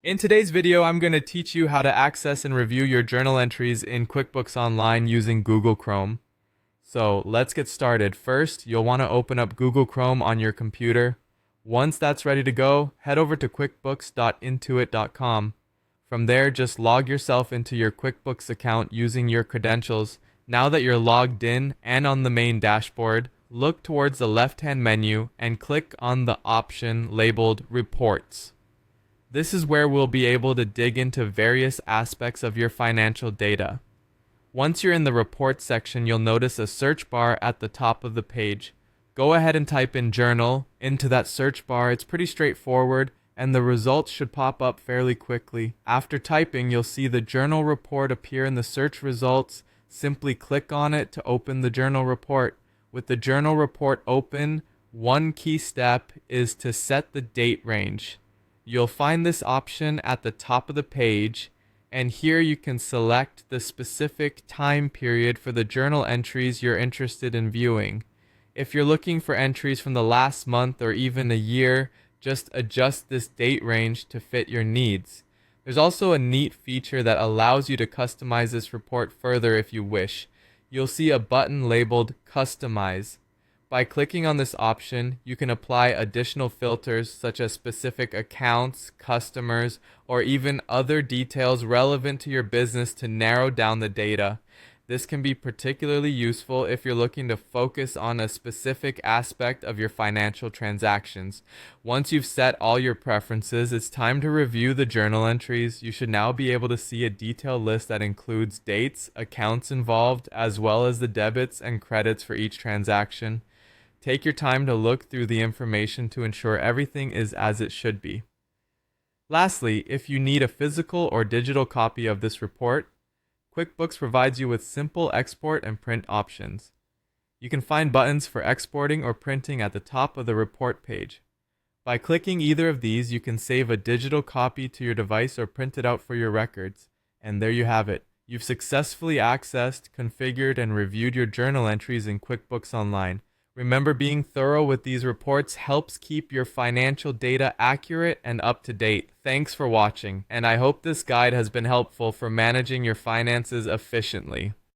In today's video, I'm going to teach you how to access and review your journal entries in QuickBooks Online using Google Chrome. So let's get started. First, you'll want to open up Google Chrome on your computer. Once that's ready to go, head over to quickbooks.intuit.com. From there, just log yourself into your QuickBooks account using your credentials. Now that you're logged in and on the main dashboard, look towards the left-hand menu and click on the option labeled Reports. This is where we'll be able to dig into various aspects of your financial data. Once you're in the Report section, you'll notice a search bar at the top of the page. Go ahead and type in Journal into that search bar. It's pretty straightforward, and the results should pop up fairly quickly. After typing, you'll see the Journal Report appear in the search results. Simply click on it to open the Journal Report. With the Journal Report open, one key step is to set the date range. You'll find this option at the top of the page, and here you can select the specific time period for the journal entries you're interested in viewing. If you're looking for entries from the last month or even a year, just adjust this date range to fit your needs. There's also a neat feature that allows you to customize this report further if you wish. You'll see a button labeled Customize. By clicking on this option, you can apply additional filters such as specific accounts, customers, or even other details relevant to your business to narrow down the data. This can be particularly useful if you're looking to focus on a specific aspect of your financial transactions. Once you've set all your preferences, it's time to review the journal entries. You should now be able to see a detailed list that includes dates, accounts involved, as well as the debits and credits for each transaction. Take your time to look through the information to ensure everything is as it should be. Lastly, if you need a physical or digital copy of this report, QuickBooks provides you with simple export and print options. You can find buttons for exporting or printing at the top of the report page. By clicking either of these, you can save a digital copy to your device or print it out for your records. And there you have it. You've successfully accessed, configured, and reviewed your journal entries in QuickBooks Online. Remember, being thorough with these reports helps keep your financial data accurate and up to date. Thanks for watching, and I hope this guide has been helpful for managing your finances efficiently.